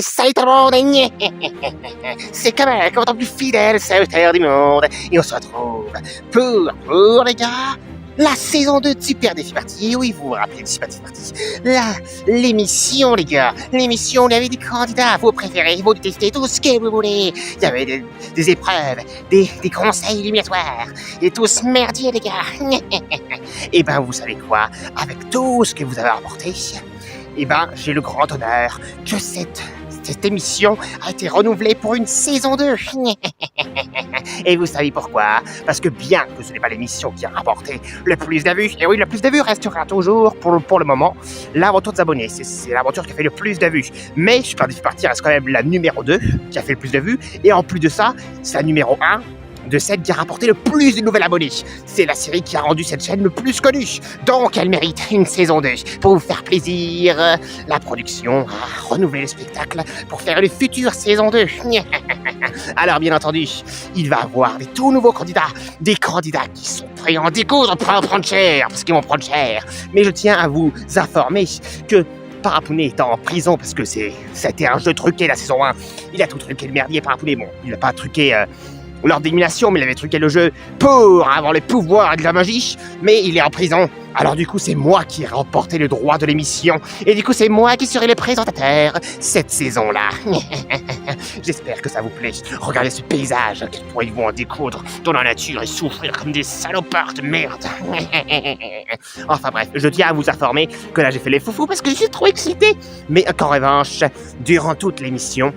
Salut tout le monde! C'est quand même votre plus fidèle serviteur du monde. Et on se retrouve pour les gars, la saison 2 de Super Défi Party. Oui, vous vous rappelez de Super Défi Party. L'émission, les gars. L'émission où il y avait des candidats, vos préférés, vos détestés, tout ce que vous voulez. Il y avait des épreuves, des conseils éliminatoires. Et tout ce merdier, les gars. Et ben, vous savez quoi? Avec tout ce que vous avez apporté, et ben, j'ai le grand honneur que cette émission a été renouvelée pour une saison 2. Et vous savez pourquoi? Parce que bien que ce n'est pas l'émission qui a rapporté le plus de vues, et oui, le plus de vues restera toujours, pour le moment, l'aventure des abonnés. C'est l'aventure qui a fait le plus de vues. Mais Super Défi Party reste quand même la numéro 2 qui a fait le plus de vues. Et en plus de ça, c'est la numéro 1 de celle qui a rapporté le plus de nouveaux abonnés. C'est la série qui a rendu cette chaîne le plus connue. Donc elle mérite une saison 2 pour vous faire plaisir. La production a renouvelé le spectacle pour faire une future saison 2. Alors bien entendu, il va y avoir des tout nouveaux candidats. Des candidats qui sont prêts à en découdre pour en prendre cher, parce qu'ils vont prendre cher. Mais je tiens à vous informer que Parapounet étant en prison parce que c'était un jeu truqué la saison 1. Il a tout truqué le merdier Parapounet. Bon, il n'a pas truqué lors d'élimination, mais il avait truqué le jeu pour avoir le pouvoir de la magie, mais il est en prison. Alors du coup, c'est moi qui ai remporté le droit de l'émission, et du coup, c'est moi qui serai le présentateur cette saison-là. J'espère que ça vous plaît. Regardez ce paysage, à quel point ils vont en découdre dans la nature et souffrir comme des salopards de merde. Enfin bref, je tiens à vous informer que là, j'ai fait les foufous parce que je suis trop excité. Mais qu'en revanche, durant toute l'émission,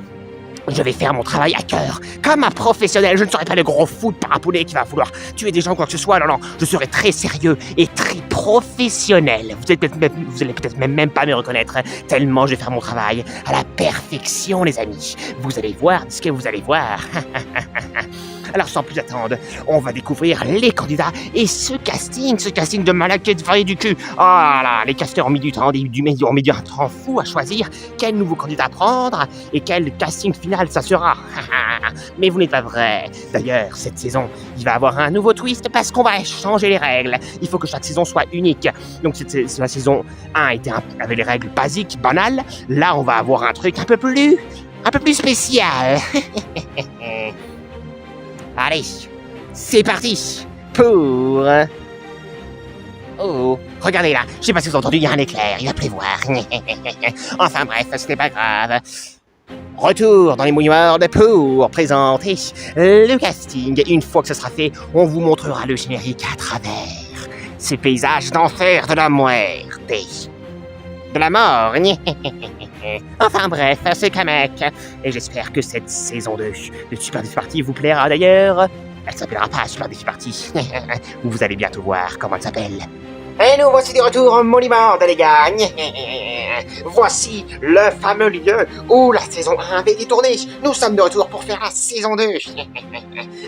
je vais faire mon travail à cœur, comme un professionnel. Je ne serai pas le gros fou de Parapounet qui va vouloir tuer des gens ou quoi que ce soit. Non, je serai très sérieux et très professionnel. Vous allez peut-être même pas me reconnaître, tellement je vais faire mon travail à la perfection, les amis. Vous allez voir ce que vous allez voir. Alors sans plus attendre, on va découvrir les candidats et ce casting de malaquette varié du cul. Oh là, les casteurs ont mis du temps, ont mis du temps fou à choisir quel nouveau candidat prendre et quel casting final ça sera. Mais vous n'êtes pas vrai. D'ailleurs, cette saison, il va avoir un nouveau twist parce qu'on va changer les règles. Il faut que chaque saison soit unique. Donc la saison 1 avait les règles basiques, banales. Là, on va avoir un truc un peu plus spécial. Allez, c'est parti pour... Oh, regardez là, je sais pas si vous avez entendu, il y a un éclair, il va pleuvoir. Enfin bref, ce n'est pas grave. Retour dans les Monuments pour présenter le casting. Une fois que ce sera fait, on vous montrera le générique à travers ces paysages d'enfer de la muerte. De la mort. Enfin bref, c'est Kamek. Et j'espère que cette saison 2 de Super Défi Party vous plaira. D'ailleurs, elle s'appellera pas Super Défi Party. Vous allez bientôt voir comment elle s'appelle. Et nous voici de retour en monument, les gars. Voici le fameux lieu où la saison 1 avait été tournée. Nous sommes de retour pour faire la saison 2.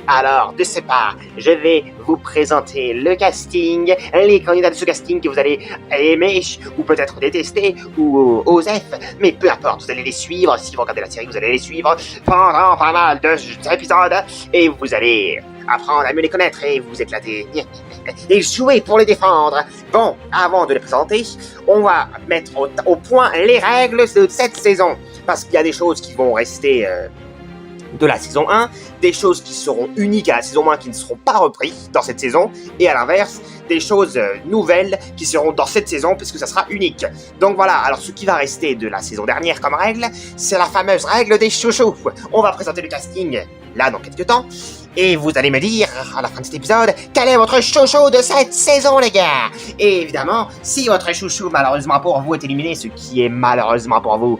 Alors, de ce pas, je vais vous présenter le casting, les candidats de ce casting que vous allez aimer, ou peut-être détester, ou oser. Mais peu importe, vous allez les suivre. Si vous regardez la série, vous allez les suivre pendant pas mal d'épisodes. Et vous allez apprendre à mieux les connaître et vous éclater. Et jouer pour les défendre. Bon, avant de les présenter, on va mettre au point les règles de cette saison. Parce qu'il y a des choses qui vont rester de la saison 1, des choses qui seront uniques à la saison 1 qui ne seront pas reprises dans cette saison, et à l'inverse, des choses nouvelles qui seront dans cette saison puisque ça sera unique. Donc voilà, alors ce qui va rester de la saison dernière comme règle, c'est la fameuse règle des chouchous. On va présenter le casting là dans quelques temps, et vous allez me dire, à la fin de cet épisode, quel est votre chouchou de cette saison, les gars. Et évidemment, si votre chouchou, malheureusement pour vous, est éliminé, ce qui est malheureusement pour vous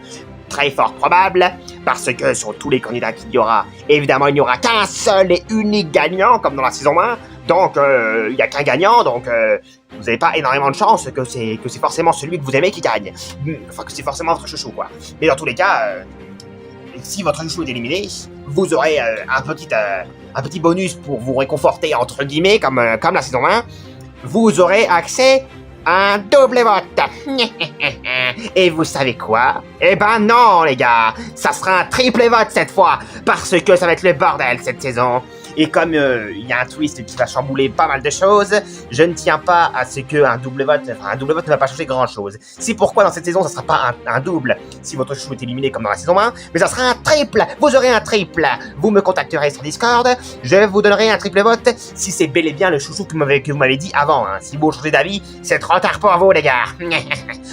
très fort probable, parce que sur tous les candidats qu'il y aura, évidemment, il n'y aura qu'un seul et unique gagnant, comme dans la saison 1, donc il n'y a qu'un gagnant, donc vous n'avez pas énormément de chance que c'est forcément celui que vous aimez qui gagne. Enfin, que c'est forcément votre chouchou, quoi. Mais dans tous les cas, si votre chouchou est éliminé, vous aurez un petit bonus pour vous réconforter, entre guillemets, comme la saison 1. Vous aurez accès à un double vote. Et vous savez quoi? Eh ben non, les gars, ça sera un triple vote cette fois, parce que ça va être le bordel cette saison. Et comme il y a un twist qui va chambouler pas mal de choses, je ne tiens pas à ce qu'un double vote ne va pas changer grand-chose. C'est pourquoi dans cette saison, ça sera pas un double si votre chouchou est éliminé comme dans la saison 1, mais ça sera un triple. Vous aurez un triple. Vous me contacterez sur Discord, je vous donnerai un triple vote si c'est bel et bien le chouchou que vous m'avez dit avant. Hein. Si vous changez d'avis, c'est trop tard pour vous, les gars.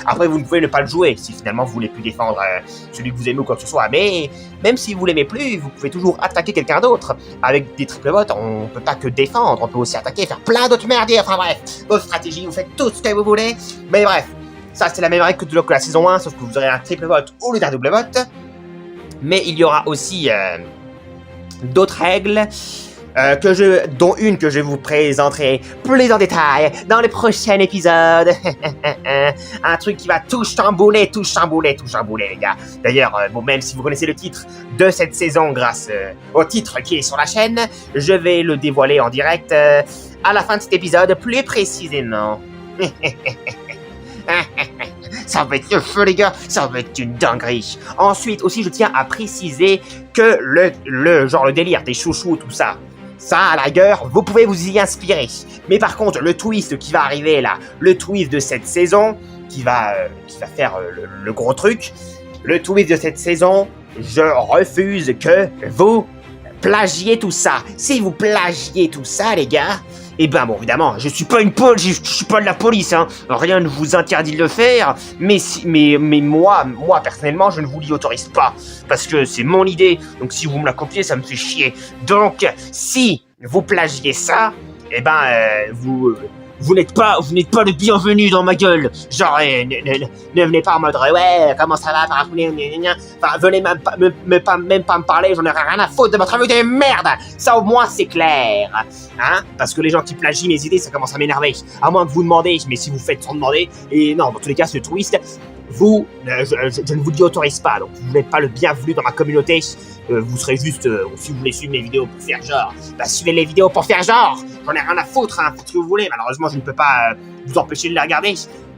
Après, vous ne pouvez ne pas le jouer si finalement vous voulez plus défendre celui que vous aimez ou quoi que ce soit. Mais même si vous l'aimez plus, vous pouvez toujours attaquer quelqu'un d'autre. Avec des triple votes, on peut pas que défendre, on peut aussi attaquer, faire plein d'autres merdiers. Enfin bref, vos stratégies, vous faites tout ce que vous voulez. Mais bref, ça c'est la même règle que la saison 1, sauf que vous aurez un triple vote au lieu d'un double vote. Mais il y aura aussi d'autres règles. Dont une que je vous présenterai plus en détail dans le prochain épisode. Un truc qui va tout chambouler, les gars. D'ailleurs, même si vous connaissez le titre de cette saison grâce au titre qui est sur la chaîne, je vais le dévoiler en direct à la fin de cet épisode, plus précisément. Ça va être le feu, les gars, ça va être une dinguerie. Ensuite, aussi, je tiens à préciser que le délire des chouchous, tout ça, à la rigueur, vous pouvez vous y inspirer. Mais par contre, le twist qui va arriver là, le twist de cette saison, qui va faire le gros truc, le twist de cette saison, je refuse que vous plagiez tout ça. Si vous plagiez tout ça, les gars, eh ben bon, évidemment, je suis pas je suis pas de la police, hein. Rien ne vous interdit de le faire, mais moi, personnellement, je ne vous l'y autorise pas. Parce que c'est mon idée, donc si vous me la copiez, ça me fait chier. Donc, si vous plagiez ça, eh ben, vous n'êtes pas le bienvenu dans ma gueule. Genre, ne venez pas en mode, ouais, comment ça va, enfin, venez même pas me parler, j'en ai rien à foutre de votre avis de merde. Ça, au moins, c'est clair. Hein? Parce que les gens qui plagient mes idées, ça commence à m'énerver. À moins que vous demandez, mais si vous faites sans demander, et non, dans tous les cas, ce twist, je ne vous y autorise pas, donc vous n'êtes pas le bienvenu dans ma communauté. Vous serez juste, si vous voulez suivre mes vidéos pour faire genre, suivez les vidéos pour faire genre. J'en ai rien à foutre, hein, faites ce que vous voulez. Malheureusement, je ne peux pas vous empêcher de les regarder,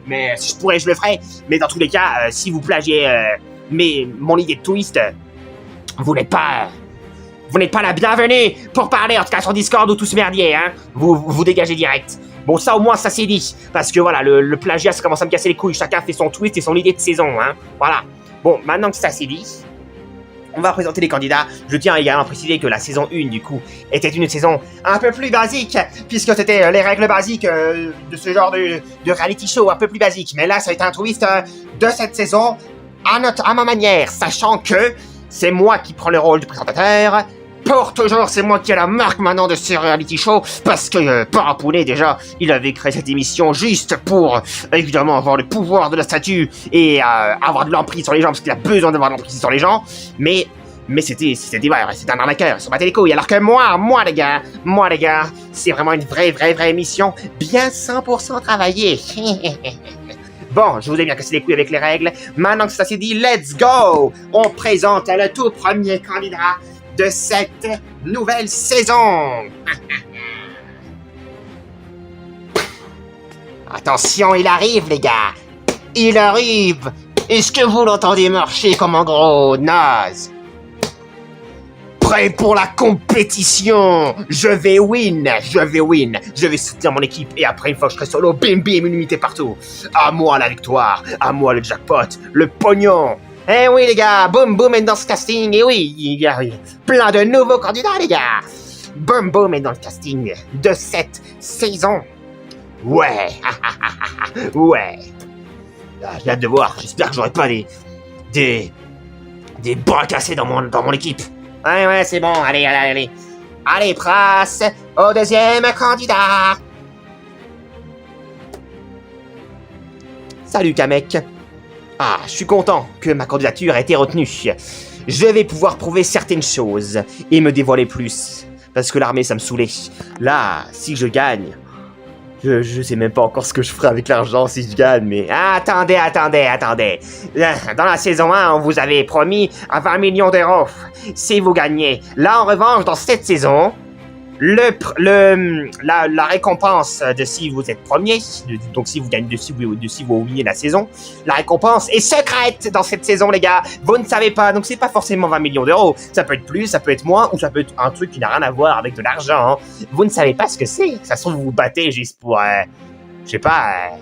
mais si je pourrais, je le ferais. Mais dans tous les cas, si vous plagiez mon idée de twist, vous n'êtes pas la bienvenue pour parler, en tout cas sur Discord ou tout ce merdier, hein. Vous dégagez direct. Bon, ça au moins, ça c'est dit. Parce que voilà, le plagiat, ça commence à me casser les couilles. Chacun fait son twist et son idée de saison, hein. Voilà. Bon, maintenant que ça c'est dit, on va présenter les candidats. Je tiens également à préciser que la saison 1, du coup, était une saison un peu plus basique, puisque c'était les règles basiques de ce genre de reality show, un peu plus basique. Mais là, ça a été un twist de cette saison à ma manière, sachant que c'est moi qui prends le rôle du présentateur. Pour toujours, c'est moi qui ai la marque maintenant de ce reality show, parce que Parapounet, déjà, il avait créé cette émission juste pour, évidemment, avoir le pouvoir de la statue et avoir de l'emprise sur les gens, parce qu'il a besoin d'avoir de l'emprise sur les gens, mais c'était un arnaqueur, ils se battaient les couilles, alors que moi les gars, c'est vraiment une vraie émission, bien 100% travaillée. Bon, je vous ai bien cassé les couilles avec les règles, maintenant que ça s'est dit, let's go! On présente le tout premier candidat de cette nouvelle saison. Attention, il arrive, les gars. Il arrive. Est-ce que vous l'entendez marcher comme un gros naze? Prêt pour la compétition. Je vais win. Je vais soutenir mon équipe et après, une fois que je serai solo, bim, une unité partout. À moi la victoire. À moi le jackpot. Le pognon. Eh oui les gars, Boom est dans ce casting, et oui, il y a plein de nouveaux candidats les gars. Boom est dans le casting de cette saison. Ouais, ouais. J'ai hâte de voir, j'espère que j'aurai pas des bras cassés dans mon équipe. Ouais, c'est bon, allez. Allez, place au deuxième candidat. Salut Kamek. Ah, je suis content que ma candidature ait été retenue. Je vais pouvoir prouver certaines choses et me dévoiler plus. Parce que l'armée, ça me saoulait. Là, si je gagne... Je sais même pas encore ce que je ferai avec l'argent si je gagne, mais... Attendez. Dans la saison 1, on vous avait promis à 20 millions d'euros si vous gagnez. Là, en revanche, dans cette saison... La récompense de si vous êtes premier, donc si vous gagnez, si vous winnez la saison, la récompense est secrète dans cette saison, les gars. Vous ne savez pas, donc c'est pas forcément 20 millions d'euros. Ça peut être plus, ça peut être moins, ou ça peut être un truc qui n'a rien à voir avec de l'argent. Hein. Vous ne savez pas ce que c'est. Ça se trouve, vous vous battez juste pour, je sais pas,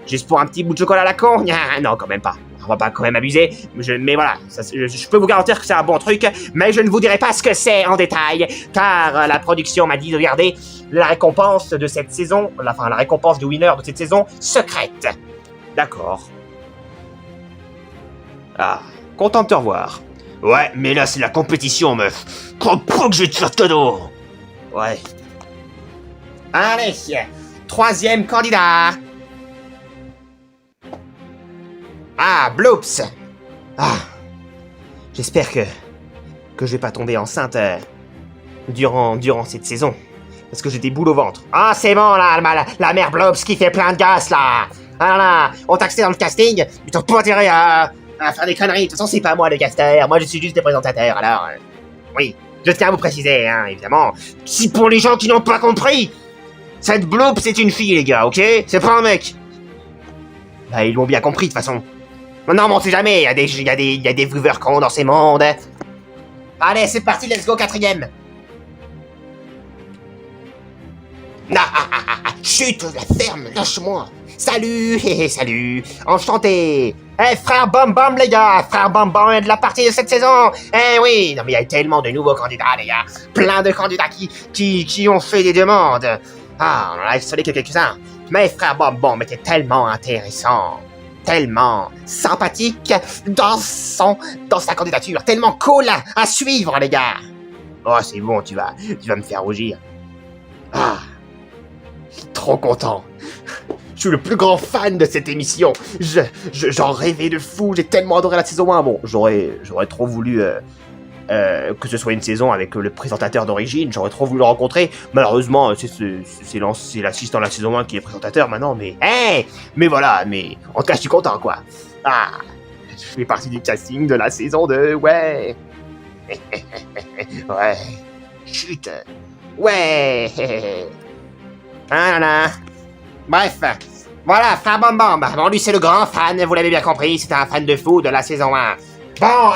juste pour un petit bout de chocolat à la con. Non, quand même pas. On va pas quand même abuser, mais voilà, je peux vous garantir que c'est un bon truc, mais je ne vous dirai pas ce que c'est en détail, car la production m'a dit de garder la récompense de cette saison, la récompense du winner de cette saison, secrète. D'accord. Ah, content de te revoir. Ouais, mais là c'est la compétition, meuf. Crois pas que je vais te faire cadeau. Ouais. Allez, 3e candidat. Ah, Bloops. Ah, j'espère que je vais pas tomber enceinte durant cette saison. Parce que j'ai des boules au ventre. Ah, c'est bon, là, la mère Bloops qui fait plein de gosses, là. Ah là, on t'a accepté dans le casting, mais t'as pas intérêt à faire des conneries. De toute façon, c'est pas moi le casteur, moi je suis juste le présentateur, alors... oui, je tiens à vous préciser, hein, évidemment. Si pour les gens qui n'ont pas compris, cette Bloops, c'est une fille, les gars, ok? C'est pas un mec. Bah, ils l'ont bien compris, de toute façon. Non, mais on sait jamais, il y a des viewers cons dans ces mondes. Allez, c'est parti, let's go, 4e. Chut, la ferme, lâche-moi. Salut, salut, enchanté. Frère Bam Bam, les gars, frère Bam Bam est de la partie de cette saison. Oui, non mais il y a tellement de nouveaux candidats, les gars. Plein de candidats qui ont fait des demandes. Ah, on en a isolé que quelques-uns. Mais frère Bam Bam était tellement intéressant. Tellement sympathique dans sa candidature, tellement cool à suivre, les gars. Oh, c'est bon, tu vas me faire rougir. Ah, je suis trop content. Je suis le plus grand fan de cette émission. J'en rêvais de fou, j'ai tellement adoré la saison 1. Bon, j'aurais trop voulu que ce soit une saison avec le présentateur d'origine, j'aurais trop voulu le rencontrer. Malheureusement, c'est l'assistant de la saison 1 qui est présentateur maintenant, mais... mais voilà, mais... En tout cas, je suis content, quoi. Ah, je fais partie du casting de la saison 2, ouais. Ouais. Chut. Ouais. Ah là là. Bref. Voilà, frère Bam Bam. Bon, lui, c'est le grand fan, vous l'avez bien compris, c'était un fan de fou de la saison 1. Bon,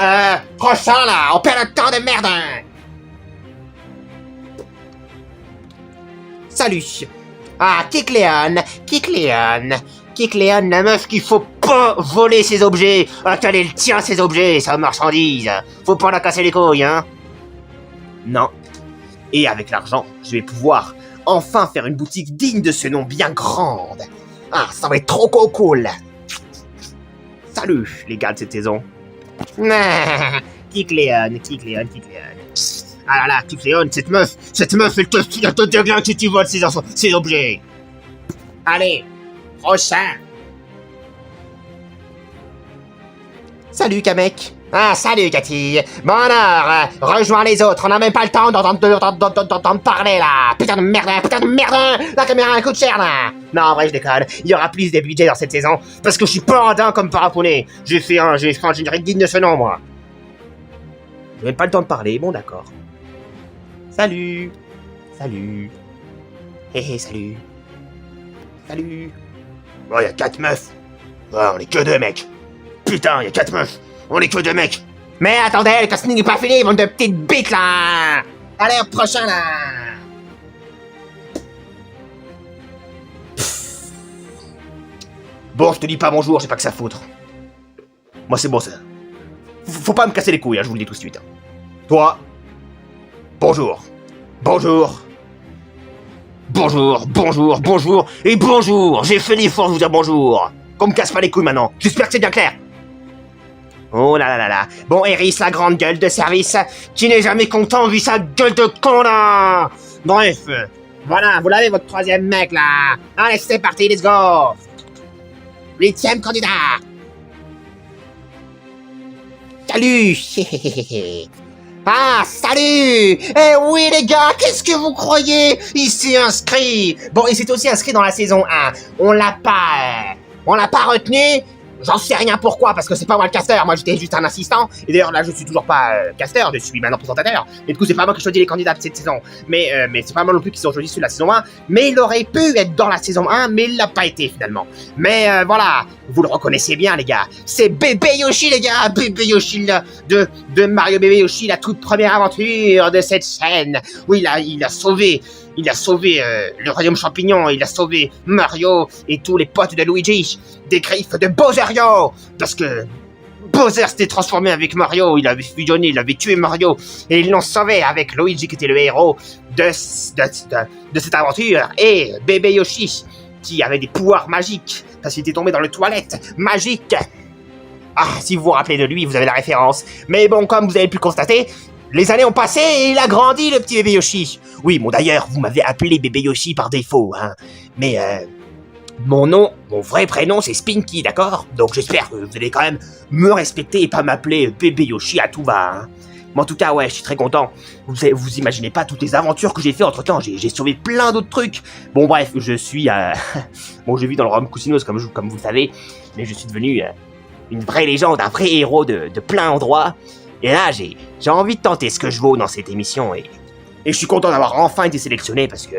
prochain là, on perd notre temps de merde. Salut. Ah, Kikléon, la meuf qu'il faut pas voler ses objets. Ah, qu'elle le tient ses objets, sa marchandise. Faut pas la casser les couilles, hein. Non. Et avec l'argent, je vais pouvoir enfin faire une boutique digne de ce nom bien grande. Ah, ça va être trop cool. Salut, les gars de cette saison. Kikléon. Ah là là, Kikléon, cette meuf, elle te devient que tu voles ses objets. Allez, prochain. Salut, Kamek. Ah, salut, Cathy. Bon alors, rejoins les autres, on n'a même pas le temps d'entendre parler, là. Putain de merde, la caméra coûte cher, là. Non, en vrai, je déconne. Il y aura plus de budget dans cette saison, parce que je suis pas radin comme Parapounet. J'ai fait un générique digne de ce nom, moi. J'ai même pas le temps de parler, bon d'accord. Salut. Salut. Salut. Oh, y'a 4 meufs. Oh, on est que 2 mecs. Putain, y'a 4 meufs. On est que 2 mecs. Mais attendez, le casting n'est pas fini, bande de petites bites, là. Allez, au prochain, là. Bon, je te dis pas bonjour, j'ai pas que ça foutre. Moi, c'est bon, ça. Faut pas me casser les couilles, hein, je vous le dis tout de suite. Hein. Toi, bonjour. Et bonjour. J'ai fait l'effort de vous dire bonjour. Qu'on me casse pas les couilles maintenant. J'espère que c'est bien clair. Oh là là là là. Bon, Eris, la grande gueule de service, qui n'est jamais content vu sa gueule de con, là. Bref, voilà, vous l'avez, votre 3e mec, là. Allez, c'est parti, let's go. 8e candidat. Salut. Ah, salut. Oui, les gars, qu'est-ce que vous croyez? Il s'est inscrit. Bon, il s'est aussi inscrit dans la saison 1. On l'a pas retenu. J'en sais rien pourquoi, parce que c'est pas moi le casteur, moi j'étais juste un assistant, et d'ailleurs là je suis toujours pas casteur, je suis maintenant présentateur, et du coup c'est pas moi qui choisis les candidats de cette saison, mais c'est pas moi non plus qui ont choisi celui de la saison 1, mais il aurait pu être dans la saison 1, mais il l'a pas été finalement. Mais voilà, vous le reconnaissez bien les gars, c'est Bébé Yoshi les gars, Bébé Yoshi de Mario Bébé Yoshi, la toute première aventure de cette chaîne, où il a sauvé le royaume champignon, il a sauvé Mario et tous les potes de Luigi des griffes de Bowserio, parce que Bowser s'était transformé avec Mario, il avait fusionné, il avait tué Mario, et ils l'ont sauvé avec Luigi qui était le héros de cette aventure, et Bébé Yoshi qui avait des pouvoirs magiques, parce qu'il était tombé dans les toilettes magiques. Ah, si vous vous rappelez de lui, vous avez la référence. Mais bon, comme vous avez pu le constater, les années ont passé et il a grandi, le petit Bébé Yoshi. Oui, bon d'ailleurs, vous m'avez appelé Bébé Yoshi par défaut, hein. Mais mon vrai prénom, c'est Spinky, d'accord? Donc j'espère que vous allez quand même me respecter et pas m'appeler Bébé Yoshi à tout va, hein. Mais en tout cas, ouais, je suis très content. Vous imaginez pas toutes les aventures que j'ai fait entre-temps. J'ai sauvé plein d'autres trucs. Bon bref, je suis... bon, je vis dans le royaume Cousinos, comme vous le savez. Mais je suis devenu une vraie légende, un vrai héros de plein endroits. Et là, j'ai envie de tenter ce que je vaux dans cette émission. Et je suis content d'avoir enfin été sélectionné parce que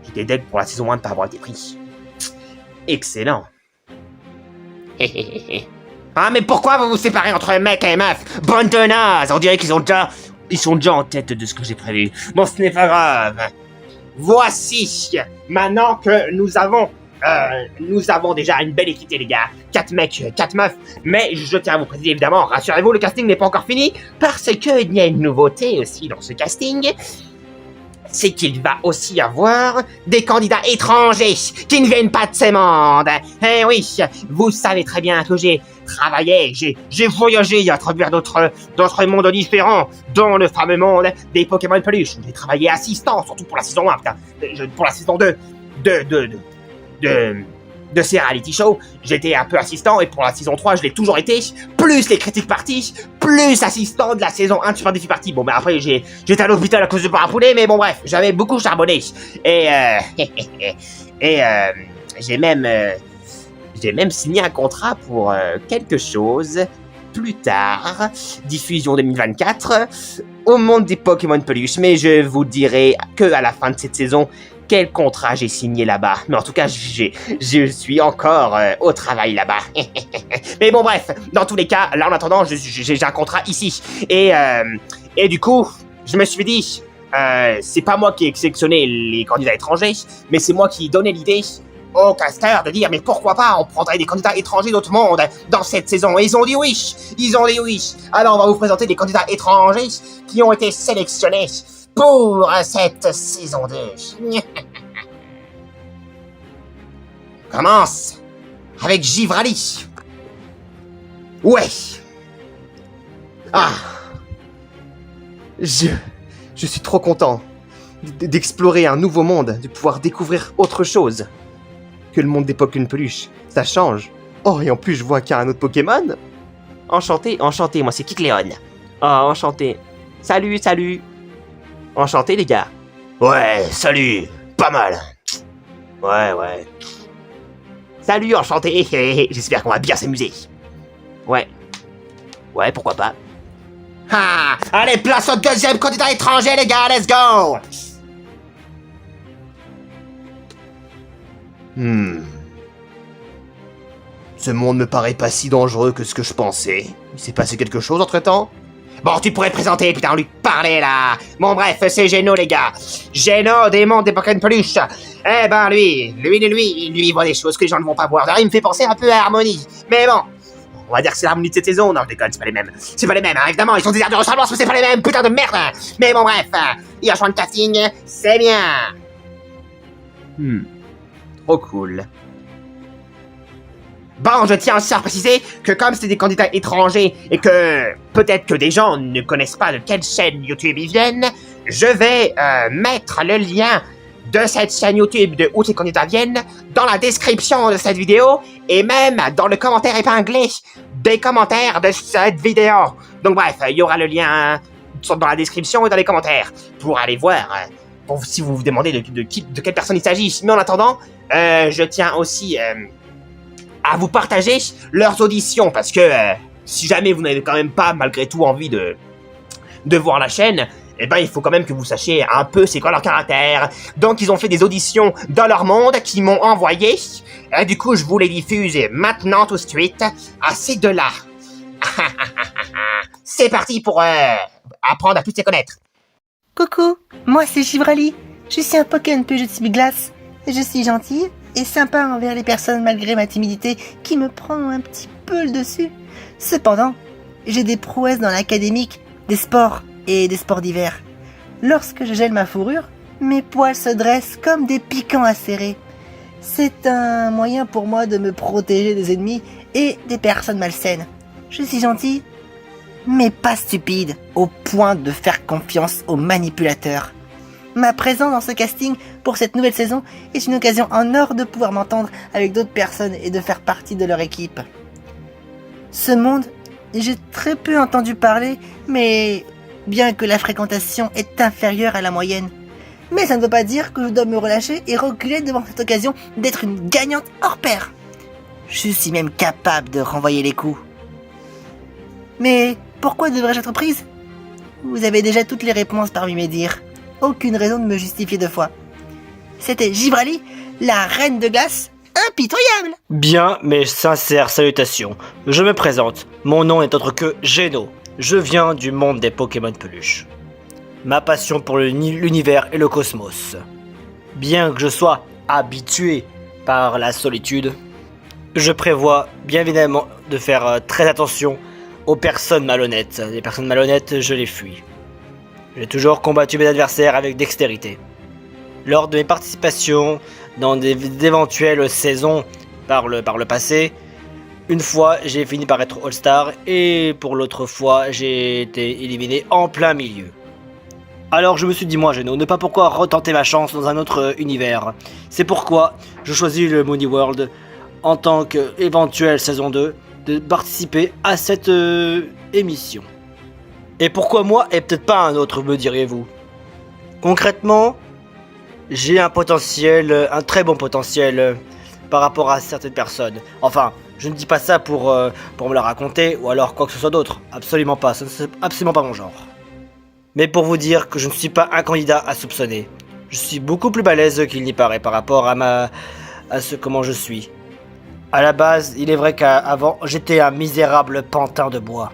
j'étais dead pour la saison 1 de pas avoir été pris. Excellent. Ah, mais pourquoi vous vous séparez entre mec et meuf? Bande de nazes. On dirait qu'ils sont déjà en tête de ce que j'ai prévu. Bon, ce n'est pas grave. Voici, maintenant que nous avons déjà une belle équité, les gars. 4 mecs, 4 meufs. Mais je tiens à vous préciser, évidemment, rassurez-vous, le casting n'est pas encore fini, parce qu'il y a une nouveauté aussi dans ce casting. C'est qu'il va aussi y avoir des candidats étrangers qui ne viennent pas de ces mondes. Eh oui, vous savez très bien que j'ai travaillé, j'ai voyagé à travers d'autres mondes différents, dont le fameux monde des Pokémon Peluche. J'ai travaillé assistant, surtout pour la saison 1, putain. Pour la saison 2 de ces reality shows, j'étais un peu assistant, et pour la saison 3, je l'ai toujours été, plus les critiques parties, plus assistant de la saison 1 de Super Défi Party. Bon, bah après, j'étais à l'hôpital à cause de parapoulet, mais bon, bref, j'avais beaucoup charbonné. Et j'ai même signé un contrat pour quelque chose plus tard, diffusion 2024, au monde des Pokémon Peluche, mais je vous dirai que à la fin de cette saison, quel contrat j'ai signé là-bas. Mais en tout cas, je suis encore au travail là-bas. Mais bon, bref, dans tous les cas, là en attendant, j'ai un contrat ici. Et du coup, je me suis dit, c'est pas moi qui ai sélectionné les candidats étrangers, mais c'est moi qui ai donné l'idée au caster de dire, mais pourquoi pas, on prendrait des candidats étrangers d'autres mondes dans cette saison. Et ils ont dit oui. Alors on va vous présenter des candidats étrangers qui ont été sélectionnés pour cette saison 2. Commence avec Givrali. Ouais. Ah. Je suis trop content d'explorer un nouveau monde, de pouvoir découvrir autre chose que le monde des Pokémon Peluche. Ça change. Oh, et en plus, je vois qu'il y a un autre Pokémon. Enchanté, moi c'est Kikléon. Oh, enchanté. Salut. Enchanté, les gars. Ouais, salut. Pas mal. Ouais. Salut, enchanté. J'espère qu'on va bien s'amuser. Ouais, pourquoi pas. Ah, allez, place au deuxième candidat étranger, les gars, let's go. Ce monde me paraît pas si dangereux que ce que je pensais. Il s'est passé quelque chose entre-temps? Bon, tu pourrais te présenter, putain, lui parler, là. Bon, bref, c'est Geno, les gars. Geno, des mondes des Pokémon Peluche. Eh ben, lui, il voit des choses que les gens ne vont pas voir. Il me fait penser un peu à Harmonie. Mais bon, on va dire que c'est l'harmonie de cette saison. Non, je déconne, c'est pas les mêmes. C'est pas les mêmes, hein, évidemment, ils ont des airs de ressemblance, mais c'est pas les mêmes, putain de merde. Mais bon, bref, il y a un choix de casting, c'est bien. Trop cool. Bon, je tiens aussi à préciser que comme c'est des candidats étrangers et que peut-être que des gens ne connaissent pas de quelle chaîne YouTube ils viennent, je vais mettre le lien de cette chaîne YouTube de où ces candidats viennent dans la description de cette vidéo et même dans le commentaire épinglé des commentaires de cette vidéo. Donc bref, il y aura le lien dans la description et dans les commentaires pour aller voir, si vous vous demandez de quelle personne il s'agit. Mais en attendant, je tiens aussi à vous partager leurs auditions, parce que si jamais vous n'avez quand même pas, malgré tout, envie de voir la chaîne, eh ben il faut quand même que vous sachiez un peu c'est quoi leur caractère. Donc ils ont fait des auditions dans leur monde qui m'ont envoyé, et du coup je vous les diffuse maintenant tout de suite à ces deux-là. C'est parti pour apprendre à plus les connaître. Coucou, moi c'est Givrali. Je suis un Pokémon peu jeu de glace. Je suis gentille et sympa envers les personnes malgré ma timidité qui me prend un petit peu le dessus. Cependant, j'ai des prouesses dans l'académique, des sports et des sports d'hiver. Lorsque je gèle ma fourrure, mes poils se dressent comme des piquants acérés. C'est un moyen pour moi de me protéger des ennemis et des personnes malsaines. Je suis gentil, mais pas stupide, au point de faire confiance aux manipulateurs. Ma présence dans ce casting pour cette nouvelle saison est une occasion en or de pouvoir m'entendre avec d'autres personnes et de faire partie de leur équipe. Ce monde, j'ai très peu entendu parler, mais bien que la fréquentation est inférieure à la moyenne. Mais ça ne veut pas dire que je dois me relâcher et reculer devant cette occasion d'être une gagnante hors pair. Je suis même capable de renvoyer les coups. Mais pourquoi devrais-je être prise ? Vous avez déjà toutes les réponses parmi mes dires. Aucune raison de me justifier deux fois. C'était Givrali, la reine de glace, impitoyable. Bien, mes sincères salutations. Je me présente. Mon nom n'est autre que Geno. Je viens du monde des Pokémon peluches. Ma passion pour l'univers et le cosmos. Bien que je sois habitué par la solitude, je prévois bien évidemment de faire très attention aux personnes malhonnêtes. Les personnes malhonnêtes, je les fuis. J'ai toujours combattu mes adversaires avec dextérité. Lors de mes participations dans d'éventuelles saisons par le passé, une fois j'ai fini par être All-Star et pour l'autre fois j'ai été éliminé en plein milieu. Alors je me suis dit moi Geno, ne pas pourquoi retenter ma chance dans un autre univers. C'est pourquoi je choisis le Moony World en tant qu'éventuelle saison 2 de participer à cette émission. Et pourquoi moi et peut-être pas un autre, me diriez-vous? Concrètement, j'ai un potentiel, un très bon potentiel par rapport à certaines personnes. Enfin, je ne dis pas ça pour me la raconter ou alors quoi que ce soit d'autre. Absolument pas, c'est absolument pas mon genre. Mais pour vous dire que je ne suis pas un candidat à soupçonner. Je suis beaucoup plus balèze qu'il n'y paraît par rapport à comment je suis. À la base, il est vrai qu'avant, j'étais un misérable pantin de bois.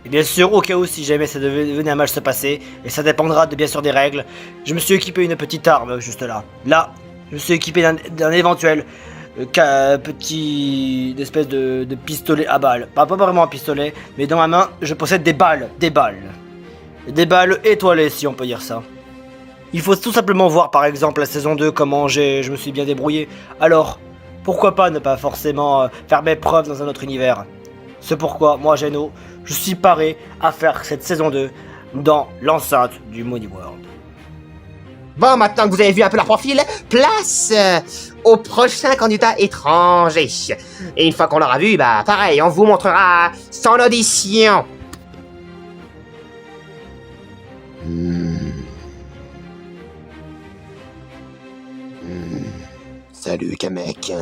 Et bien sûr, au cas où si jamais ça venait à mal se passer, et ça dépendra bien sûr des règles, je me suis équipé une petite arme juste là. Là, je me suis équipé d'un éventuel petit espèce de pistolet à balles. Pas vraiment un pistolet, mais dans ma main, je possède des balles. Des balles étoilées si on peut dire ça. Il faut tout simplement voir par exemple la saison 2 comment je me suis bien débrouillé. Alors, pourquoi pas ne pas forcément faire mes preuves dans un autre univers. C'est pourquoi, moi Geno, je suis paré à faire cette saison 2 dans l'enceinte du Moony World. Bon, maintenant que vous avez vu un peu leur profil, place au prochain candidat étranger. Et une fois qu'on l'aura vu, bah pareil, on vous montrera son audition. Salut Kamek.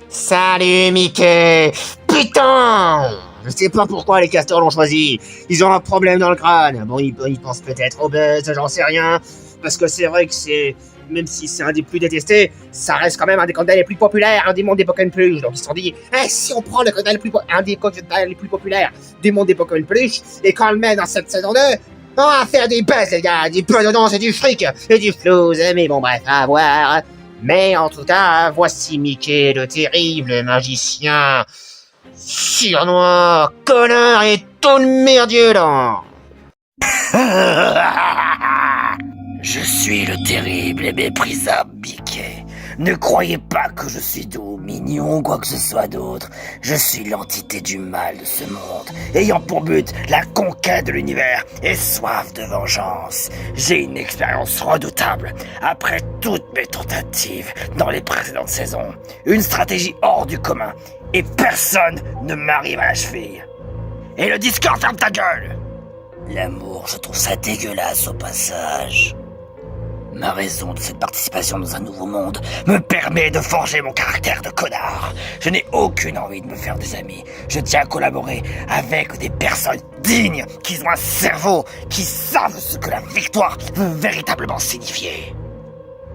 Salut Mickey. Putain! Je sais pas pourquoi les castors l'ont choisi. Ils ont un problème dans le crâne. Bon, ils pensent peut-être au buzz, j'en sais rien. Parce que c'est vrai que c'est... Même si c'est un des plus détestés, ça reste quand même un des candidats les plus populaires, un des mondes des Pokémon Peluche. Donc ils se sont dit, si on prend le candidat un des candidats les plus populaires des mondes des Pokémon Peluche, et qu'on le met dans cette saison 2, on va faire des buzz les gars, des buzz dedans, c'est du fric, et du flouze, mais bon bref, à voir. Mais en tout cas, voici Mickey, le terrible magicien, sournois, connard et tout le merdieux là. Je suis le terrible et méprisable Mickey. Ne croyez pas que je suis doux, mignon ou quoi que ce soit d'autre. Je suis l'entité du mal de ce monde, ayant pour but la conquête de l'univers et soif de vengeance. J'ai une expérience redoutable après toutes mes tentatives dans les précédentes saisons. Une stratégie hors du commun et personne ne m'arrive à la cheville. Et le Discord, ferme ta gueule! L'amour, je trouve ça dégueulasse au passage. Ma raison de cette participation dans un nouveau monde me permet de forger mon caractère de connard. Je n'ai aucune envie de me faire des amis. Je tiens à collaborer avec des personnes dignes, qui ont un cerveau, qui savent ce que la victoire veut véritablement signifier.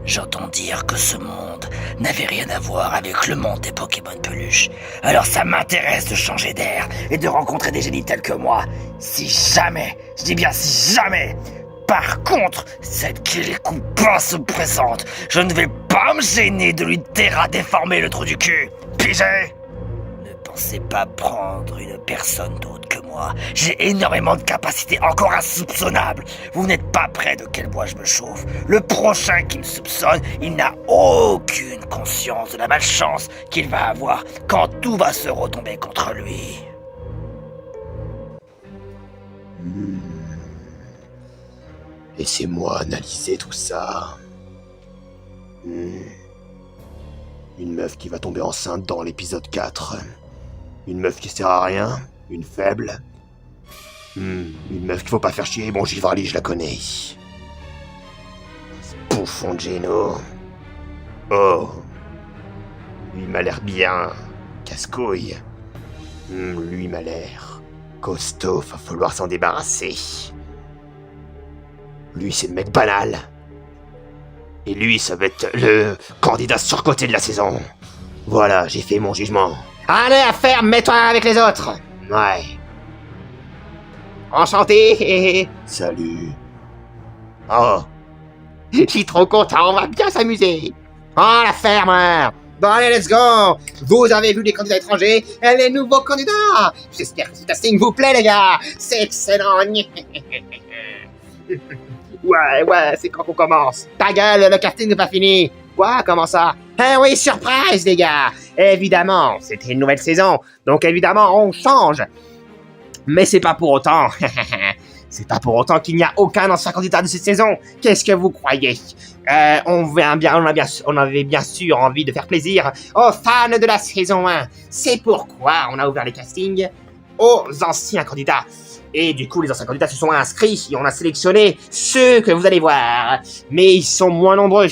J'entends dire que ce monde n'avait rien à voir avec le monde des Pokémon peluches. Alors ça m'intéresse de changer d'air et de rencontrer des génies tels que moi. Si jamais, je dis bien si jamais, par contre, cette Kirikupa se présente, je ne vais pas me gêner de lui terra déformer le trou du cul. Pigé? Ne pensez pas prendre une personne d'autre que moi. J'ai énormément de capacités encore insoupçonnables. Vous n'êtes pas près de quel bois je me chauffe. Le prochain qui me soupçonne, il n'a aucune conscience de la malchance qu'il va avoir quand tout va se retomber contre lui. Laissez-moi analyser tout ça. Une meuf qui va tomber enceinte dans l'épisode 4. Une meuf qui sert à rien. Une faible. Une meuf qu'il faut pas faire chier. Bon, Givrali, je la connais. Ce bouffon de Geno. Oh. Lui m'a l'air bien. Casse-couille. Lui m'a l'air costaud. Va falloir s'en débarrasser. Lui, c'est le mec banal. Et lui, ça va être le candidat surcoté de la saison. Voilà, j'ai fait mon jugement. Allez, à faire, mets-toi avec les autres. Ouais. Enchanté. Salut. Oh. Je suis trop content, on va bien s'amuser. Oh, la ferme. Bon, allez, let's go. Vous avez vu les candidats étrangers et les nouveaux candidats. J'espère que ce casting vous plaît, les gars. C'est excellent. Ouais, c'est quand qu'on commence. Ta gueule, le casting n'est pas fini. Quoi, comment ça? Eh oui, surprise, les gars. Évidemment, c'était une nouvelle saison, donc évidemment, on change. Mais c'est pas pour autant. C'est pas pour autant qu'il n'y a aucun ancien candidat de cette saison. Qu'est-ce que vous croyez? On avait bien sûr envie de faire plaisir aux fans de la saison 1. C'est pourquoi on a ouvert les castings aux anciens candidats. Et du coup, les anciens candidats se sont inscrits et on a sélectionné ceux que vous allez voir. Mais ils sont moins nombreux.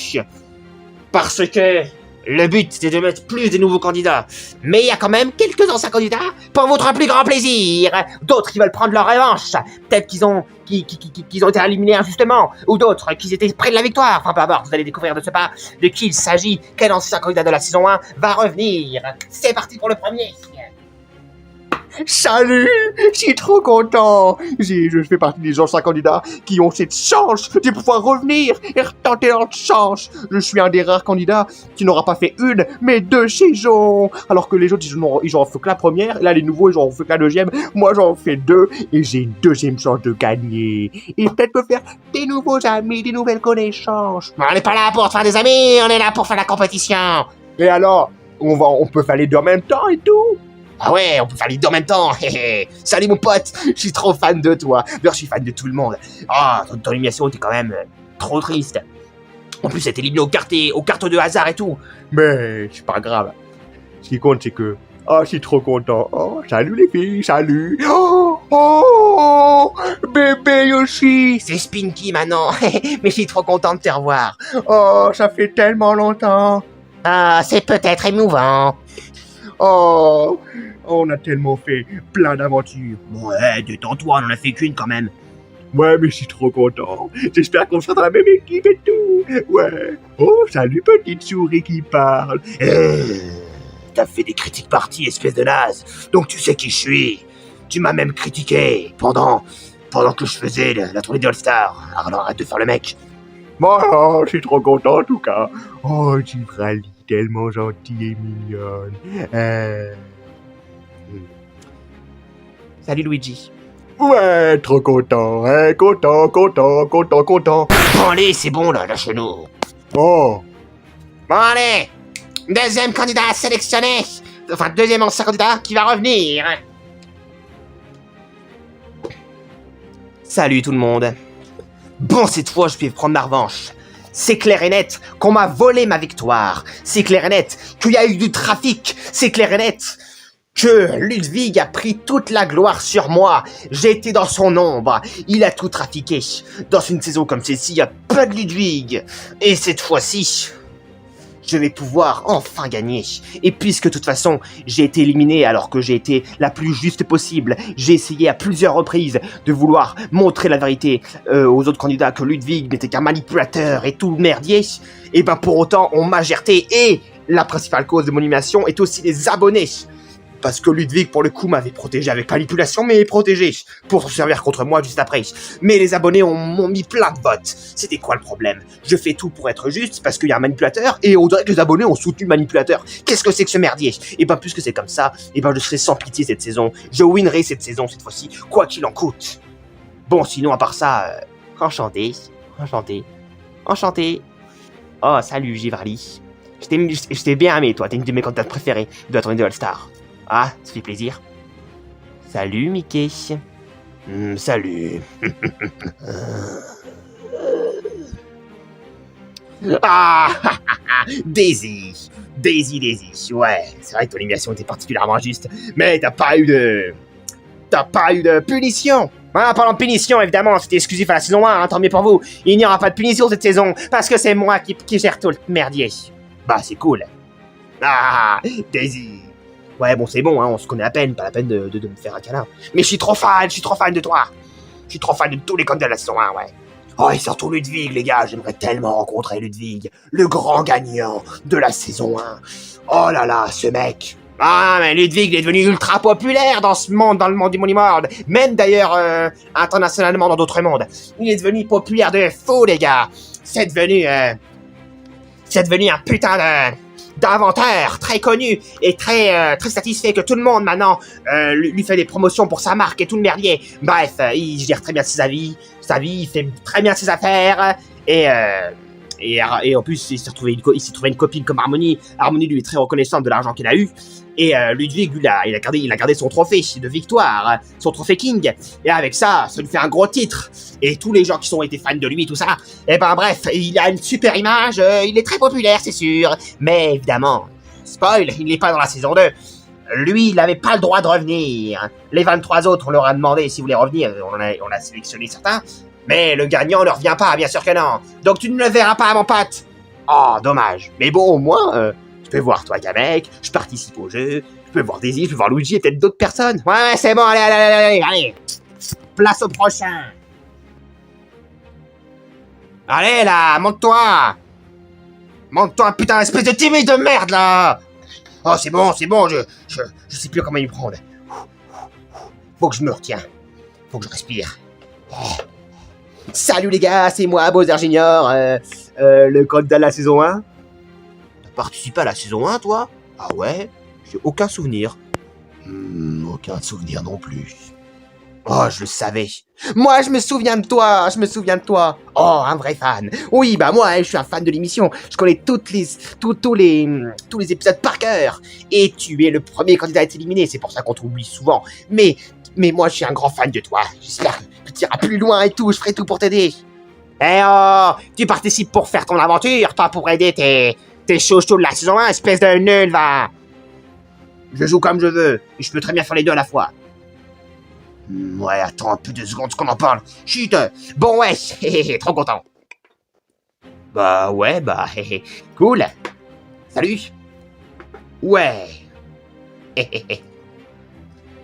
Parce que le but, c'est de mettre plus de nouveaux candidats. Mais il y a quand même quelques anciens candidats pour votre plus grand plaisir. D'autres qui veulent prendre leur revanche. Peut-être qu'ils ont été éliminés injustement. Ou d'autres qui étaient près de la victoire. Enfin, peu importe, vous allez découvrir de ce pas de qui il s'agit. Quel ancien candidat de la saison 1 va revenir. C'est parti pour le premier. Salut, je suis trop content. Je fais partie des anciens candidats qui ont cette chance de pouvoir revenir et retenter leur chance. Je suis un des rares candidats qui n'aura pas fait une, mais 2 saisons. Alors que les autres, ils ont fait que la première. Et là, les nouveaux, ils ont fait que la deuxième. Moi, j'en fais 2 et j'ai une deuxième chance de gagner. Et peut-être me faire des nouveaux amis, des nouvelles connaissances. On n'est pas là pour faire des amis, on est là pour faire la compétition. Et alors, on peut faire les deux en même temps et tout. Ah ouais, on peut faire les deux en même temps. Salut mon pote, je suis trop fan de toi. D'ailleurs, je suis fan de tout le monde. Ah, ton élimination était quand même trop triste. En plus, elle était éliminée aux cartes de hasard et tout. Mais c'est pas grave. Ce qui compte, c'est que... Oh, je suis trop content. Oh, salut les filles, salut. Oh, bébé Yoshi. C'est Spinky maintenant. Mais je suis trop content de te revoir. Oh, ça fait tellement longtemps. Ah, c'est peut-être émouvant. Oh, on a tellement fait plein d'aventures. Ouais, détends-toi, on en a fait qu'une quand même. Ouais, mais je suis trop content. J'espère qu'on sera dans la même équipe et tout. Ouais. Oh, salut petite souris qui parle. T'as fait des critiques parties, espèce de naze. Donc tu sais qui je suis. Tu m'as même critiqué pendant que je faisais la tournée des All-Stars. Alors arrête de faire le mec. Bon, oh, je suis trop content en tout cas. Oh, Givrali. Tellement gentille et mignonne. Salut Luigi. Ouais, trop content, hein, content. Bon allez, c'est bon là, lâche-nous. Oh. Bon allez, deuxième candidat sélectionné. Enfin, deuxième ancien candidat qui va revenir. Salut tout le monde. Bon, cette fois, je vais prendre ma revanche. C'est clair et net qu'on m'a volé ma victoire. C'est clair et net qu'il y a eu du trafic. C'est clair et net que Ludwig a pris toute la gloire sur moi. J'ai été dans son ombre. Il a tout trafiqué. Dans une saison comme celle-ci, il n'y a pas de Ludwig. Et cette fois-ci, je vais pouvoir enfin gagner. Et puisque de toute façon, j'ai été éliminé alors que j'ai été la plus juste possible, j'ai essayé à plusieurs reprises de vouloir montrer la vérité aux autres candidats que Ludwig n'était qu'un manipulateur et tout le merdier, et ben pour autant, on m'a gerté. Et la principale cause de mon élimination est aussi les abonnés. Parce que Ludwig, pour le coup, m'avait protégé avec manipulation, mais protégé pour se servir contre moi juste après. Mais les abonnés m'ont mis plein de votes. C'était quoi le problème? Je fais tout pour être juste, parce qu'il y a un manipulateur, et on dirait que les abonnés ont soutenu le manipulateur. Qu'est-ce que c'est que ce merdier? Et ben, puisque c'est comme ça, et ben je serai sans pitié cette saison. Je winnerai cette saison, cette fois-ci, quoi qu'il en coûte. Bon, sinon, à part ça, enchanté. Oh, salut, Givrali. Je t'ai bien aimé, toi. T'es une de mes candidates préférées de la tournée de All-Star. Ah, ça fait plaisir. Salut, Mickey. Salut. Ah, Daisy. Daisy. Ouais, c'est vrai que ton élimination était particulièrement juste. Mais t'as pas eu de punition. Hein, parlant de punition, évidemment, c'était exclusif à la saison 1, hein, tant mieux pour vous. Il n'y aura pas de punition cette saison, parce que c'est moi qui gère tout le merdier. Bah, c'est cool. Ah, Daisy. Ouais, bon, c'est bon, hein, on se connaît à peine, pas la peine de me faire un câlin. Mais je suis trop fan de toi. Je suis trop fan de tous les candidats de la saison 1, ouais. Oh, et surtout Ludwig, les gars, j'aimerais tellement rencontrer Ludwig, le grand gagnant de la saison 1. Oh là là, ce mec. Ah, mais Ludwig, il est devenu ultra populaire dans ce monde, dans le monde du Monimord. Même d'ailleurs, internationalement dans d'autres mondes. Il est devenu populaire de fou, les gars. C'est devenu un putain d'inventeur très connu et très satisfait que tout le monde maintenant lui fait des promotions pour sa marque et tout le merdier. Bref, il gère très bien sa vie, il fait très bien ses affaires et en plus il s'est trouvé une copine comme Harmony. Harmony lui est très reconnaissante de l'argent qu'il a eu. Et Ludwig, lui, il a gardé son trophée de victoire, son trophée King. Et avec ça lui fait un gros titre. Et tous les gens qui ont été fans de lui, tout ça, et ben bref, il a une super image, il est très populaire, c'est sûr. Mais évidemment, spoil, il n'est pas dans la saison 2. Lui, il n'avait pas le droit de revenir. Les 23 autres, on leur a demandé s'ils voulaient revenir, on a sélectionné certains. Mais le gagnant ne revient pas, bien sûr que non. Donc tu ne le verras pas, mon pote. Oh, dommage. Mais bon, au moins... je peux voir toi, Kamek, je participe au jeu, je peux voir Daisy, je peux voir Luigi et peut-être d'autres personnes. Ouais, c'est bon, allez. Place au prochain. Allez, là, monte-toi, putain, espèce de timide de merde, là. Oh, c'est bon, je sais plus comment y prendre. Faut que je me retiens, faut que je respire. Salut les gars, c'est moi, Bowser Junior, le candidat de la saison 1. Participé à la saison 1, toi? Ah ouais? J'ai aucun souvenir. Aucun souvenir non plus. Oh, je le savais. Moi, je me souviens de toi. Oh, un vrai fan. Oui, bah moi, je suis un fan de l'émission. Je connais tous les épisodes par cœur. Et tu es le premier candidat à être éliminé. C'est pour ça qu'on t'oublie souvent. Mais moi, je suis un grand fan de toi. J'espère que tu iras plus loin et tout. Je ferai tout pour t'aider. Eh oh, tu participes pour faire ton aventure, pas pour aider tes chouchous de la saison 1, espèce de nul, va. Je joue comme je veux, et je peux très bien faire les deux à la fois. Ouais, attends un peu 2 secondes qu'on en parle. Chut. Bon, ouais, trop content. Bah, ouais, cool. Salut. Ouais.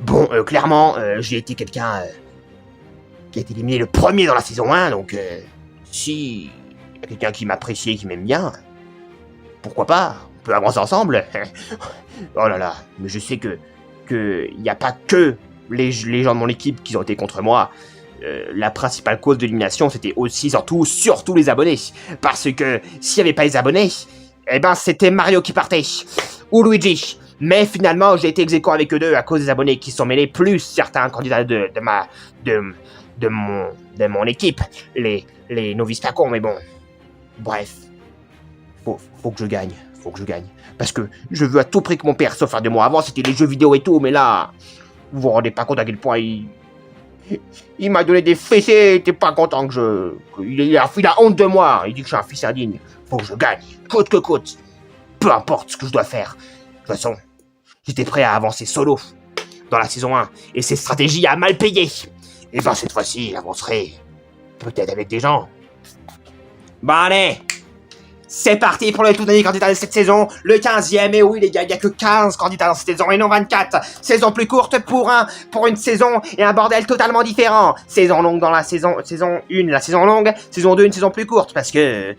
Bon, clairement, j'ai été quelqu'un qui a été éliminé le premier dans la saison 1, donc si y a quelqu'un qui m'apprécie et qui m'aime bien, pourquoi pas, on peut avancer ensemble. Oh là là, mais je sais que y a pas que les gens de mon équipe qui ont été contre moi. La principale cause de l'élimination, c'était aussi surtout les abonnés. Parce que s'il n'y avait pas les abonnés, eh ben c'était Mario qui partait, ou Luigi. Mais finalement, j'ai été ex-aequo avec eux deux à cause des abonnés qui sont mêlés, plus certains candidats de mon équipe, les novices pas cons, mais bon. Bref, faut que je gagne. Parce que je veux à tout prix que mon père s'offre de moi. Avant, c'était les jeux vidéo et tout, mais là, vous vous rendez pas compte à quel point il m'a donné des fessées, il était pas content que il a honte de moi. Il dit que je suis un fils indigne. Faut que je gagne, coûte que coûte. Peu importe ce que je dois faire. De toute façon, J'étais prêt à avancer solo dans la saison 1, et cette stratégie a mal payé. Et ben cette fois-ci, j'avancerai peut-être avec des gens. Bon allez, c'est parti pour le tout dernier candidat de cette saison, le 15e, et oui les gars, il n'y a que 15 candidats dans cette saison et non 24. Saison plus courte pour une saison et un bordel totalement différent. Saison longue dans la saison 1, la saison longue, saison 2, une saison plus courte, parce que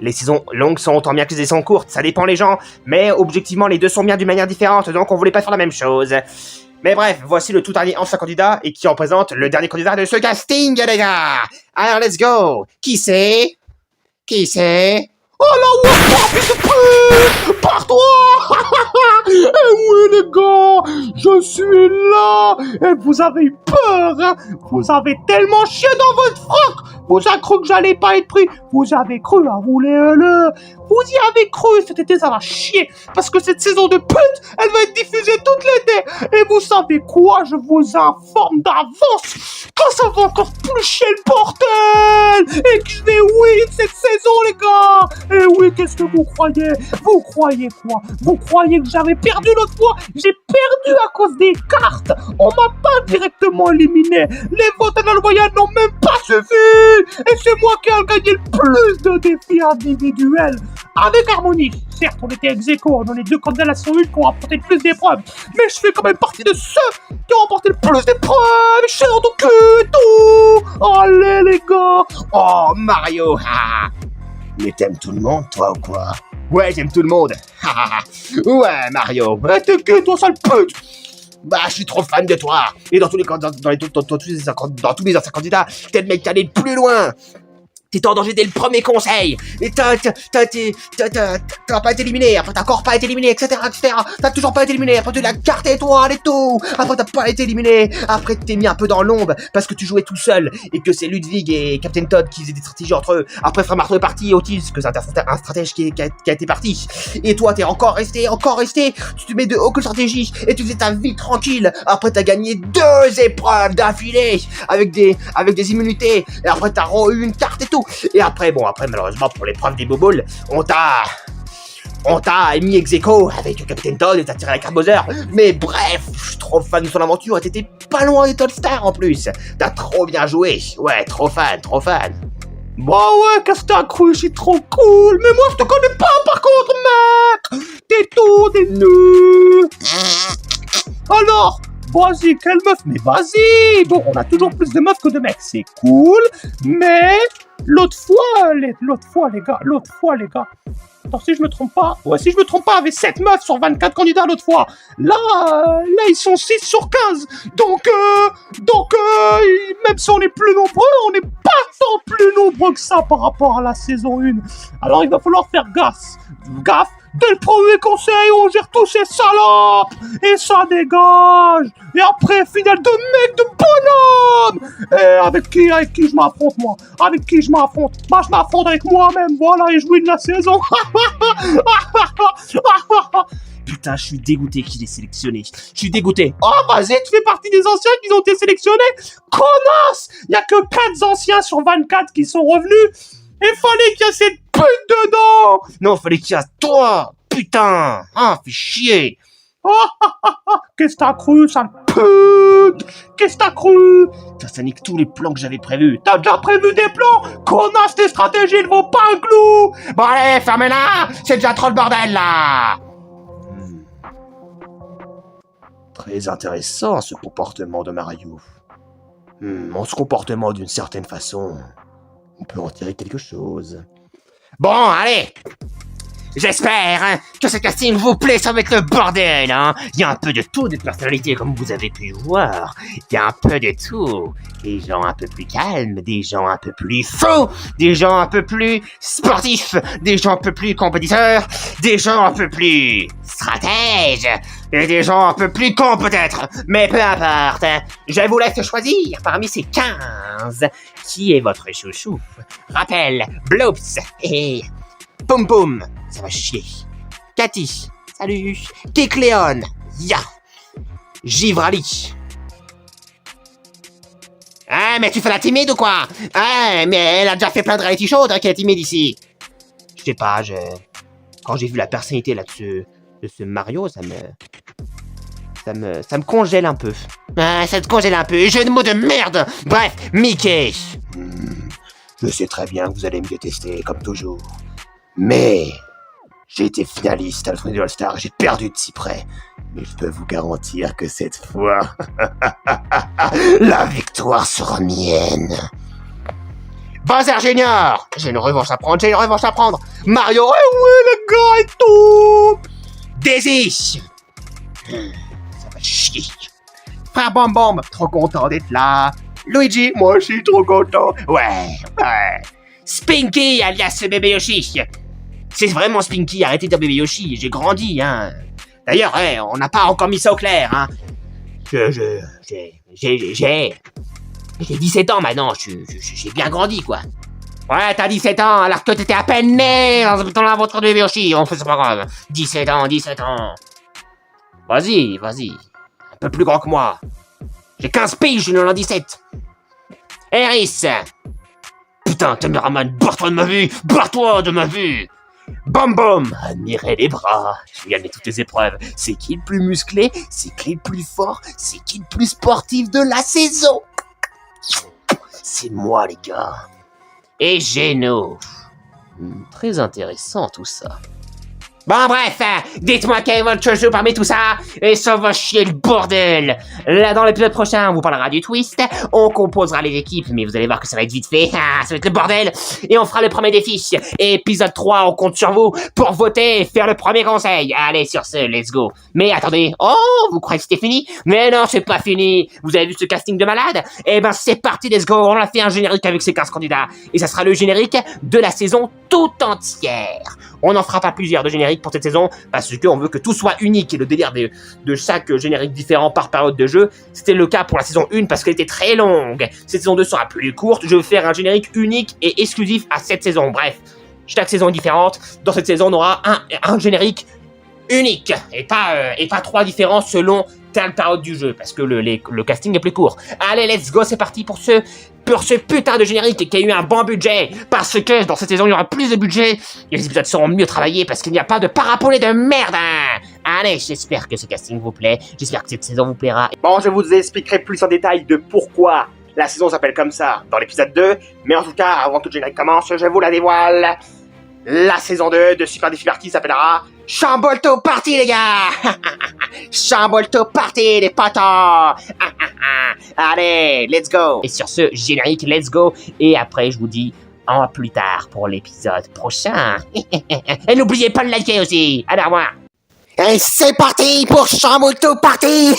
les saisons longues sont autant bien que les saisons courtes, ça dépend les gens, mais objectivement les deux sont bien d'une manière différente, donc on voulait pas faire la même chose. Mais bref, voici le tout dernier ancien candidat et qui représente le dernier candidat de ce casting, les gars. Alors let's go. Qui c'est? Oh là, ouais, par-toi. Eh oui les gars, je suis là. Et vous avez eu peur, hein. Vous avez tellement chié dans votre froc. Vous avez cru que j'allais pas être pris. Vous avez cru, hein, vous vous y avez cru, cet été ça va chier, parce que cette saison de pute, elle va être diffusée toute l'été, et vous savez quoi, je vous informe d'avance, quand ça va encore plus chier le bordel, et que je vais win cette saison les gars, et oui, qu'est-ce que vous croyez? Vous croyez quoi? Vous croyez que j'avais perdu l'autre fois? J'ai perdu à cause des cartes, on m'a pas directement éliminé, les votes analoyales n'ont même pas suffi, et c'est moi qui ai gagné le plus de défis individuels. Avec Harmonie, certes on était ex-aequo, on est deux candidats à la saison 1 qui ont rapporté le plus d'épreuves, mais je fais quand même partie de ceux qui ont remporté le plus d'épreuves, je suis dans ton cul et tout. Allez les gars. Oh Mario, mais t'aimes tout le monde toi ou quoi? Ouais, j'aime tout le monde. Ouais Mario, t'es gay toi sale pute. Bah, je suis trop fan de toi. Et dans tous les tous les anciens candidats, t'es le mec qui allait le plus loin. T'es en danger dès le premier conseil. Et t'as pas été éliminé. Après, t'as encore pas été éliminé, etc., etc. T'as toujours pas été éliminé. Après, tu l'as carte étoile et tout. Après, t'as pas été éliminé. Après, t'es mis un peu dans l'ombre parce que tu jouais tout seul et que c'est Ludwig et Captain Todd qui faisaient des stratégies entre eux. Après, Frère Marteau est parti, Otis, que c'est un stratège qui a été parti. Et toi, t'es encore resté. Tu te mets de aucune stratégie et tu faisais ta vie tranquille. Après, t'as gagné 2 épreuves d'affilée avec des immunités. Et après, t'as eu une carte et tout. Et après, malheureusement, pour l'épreuve des boboles, on t'a mis ex-aequo avec Captain Todd et t'as tiré la carte Bowser. Mais bref, je suis trop fan de son aventure et t'étais pas loin des Todd Star en plus. T'as trop bien joué. Ouais, trop fan. Bah ouais, qu'est-ce que t'as cru? Je suis trop cool. Mais moi, je te connais pas par contre, mec. T'es tout des nœuds. Alors, vas-y, quelle meuf? Mais vas-y. Bon, on a toujours plus de meufs que de mecs. C'est cool, mais l'autre fois, les gars. Attends, si je me trompe pas, il y avait 7 meufs sur 24 candidats l'autre fois. Là, ils sont 6 sur 15. Donc, même si on est plus nombreux, on n'est pas tant plus nombreux que ça par rapport à la saison 1. Alors, il va falloir faire gaffe. Dès le premier conseil, on gère tous ces salopes. Et ça dégage. Et après, finale de mec de bonhomme. Et avec qui je m'affronte, moi? Bah, je m'affronte avec moi-même, voilà, et je win la saison. Putain, je suis dégoûté qu'il ait sélectionné. Je suis dégoûté. Oh, vas-y, tu fais partie des anciens qui ont été sélectionnés. Connasse. Il y a que 4 anciens sur 24 qui sont revenus. Il fallait qu'il y ait cette pute dedans. Non, il fallait qu'il y ait toi. Putain. Fais chier. Qu'est-ce que t'as cru, sale pute? Qu'est-ce que t'as cru? Ça nique tous les plans que j'avais prévus. T'as déjà prévu des plans? Connasse, tes stratégies ne vont pas un clou. Bon allez, fermez-la. C'est déjà trop le bordel, là. Très intéressant, ce comportement de Mario. Ce comportement, d'une certaine façon, on peut en tirer quelque chose. Bon, allez. J'espère que ce casting vous plaît, ça va être le bordel, hein. Il y a un peu de tout, de personnalité, comme vous avez pu voir. Il y a un peu de tout. Des gens un peu plus calmes, des gens un peu plus fous, des gens un peu plus sportifs, des gens un peu plus compétiteurs, des gens un peu plus stratèges, et des gens un peu plus cons peut-être. Mais peu importe, je vous laisse choisir parmi ces 15 qui est votre chouchou. Rappel, Bloops et Poum Poum, ça va chier. Cathy, salut. Kekleon, ya. Givrali. Mais tu fais la timide ou quoi? Mais elle a déjà fait plein de reality shows, qui est timide ici. Je sais pas, quand j'ai vu la personnalité là de ce Mario, ça Ça me congèle un peu. Ah, ça te congèle un peu, jeu de mots de merde. Bref, Mickey. Je sais très bien que vous allez me détester, comme toujours. Mais j'ai été finaliste à l'Ultimate All-Star, j'ai perdu de si près. Mais je peux vous garantir que cette fois, la victoire sera mienne. Bowser Junior. J'ai une revanche à prendre, Mario, ouais, le gars est tout. Daisy. Ça va chier. Frère Bom Bom, trop content d'être là. Luigi, moi je suis trop content. Ouais. Spinky, alias Bébé Yoshi. C'est vraiment Spinky, arrêtez de dire Bébé Yoshi, j'ai grandi, hein. D'ailleurs, on n'a pas encore mis ça au clair, hein. J'ai 17 ans maintenant, j'ai bien grandi, quoi. Ouais, t'as 17 ans, alors que t'étais à peine né dans l'aventure de Bébé Yoshi, on fait ça pas grave. 17 ans. Vas-y. Un peu plus grand que moi. J'ai 15 piges, je n'en ai 17. Eris. Putain, Tamiraman, barre-toi de ma vue. Bom Bom, admirez les bras, je vais gagner toutes les épreuves. C'est qui le plus musclé? C'est qui le plus fort? C'est qui le plus sportif de la saison? C'est moi, les gars. Et Geno. Très intéressant tout ça. Bon bref, dites-moi quel est votre jeu parmi tout ça, et ça va chier le bordel. Là dans l'épisode prochain, on vous parlera du twist, on composera les équipes, mais vous allez voir que ça va être vite fait, ça va être le bordel, et on fera le premier défi. Et épisode 3, on compte sur vous pour voter et faire le premier conseil. Allez, sur ce, let's go. Mais attendez, vous croyez que c'était fini? Mais non, c'est pas fini. Vous avez vu ce casting de malade? Eh ben c'est parti, let's go, on a fait un générique avec ces 15 candidats, et ça sera le générique de la saison tout entière. On n'en fera pas plusieurs de génériques pour cette saison, parce qu'on veut que tout soit unique, et le délire de chaque générique différent par période de jeu, c'était le cas pour la saison 1 parce qu'elle était très longue. Cette saison 2 sera plus courte, je vais faire un générique unique et exclusif à cette saison. Bref, chaque saison est différente, dans cette saison on aura un générique unique, et pas 3 différents selon telle période du jeu, parce que le casting est plus court. Allez, let's go, c'est parti pour ce putain de générique qui a eu un bon budget, parce que dans cette saison il y aura plus de budget, et les épisodes seront mieux travaillés, parce qu'il n'y a pas de parapolé de merde, hein. Allez, j'espère que ce casting vous plaît, j'espère que cette saison vous plaira. Bon, je vous expliquerai plus en détail de pourquoi la saison s'appelle comme ça dans l'épisode 2, mais en tout cas, avant que le générique commence, je vous la dévoile. La saison 2 de Super Défi Party s'appellera Chambolto Party, les gars. Chambolto Party, les potos. Allez, let's go. Et sur ce générique, let's go. Et après, je vous dis à plus tard pour l'épisode prochain. Et n'oubliez pas de liker aussi. Allez, au revoir. Et c'est parti pour Chambolto Party.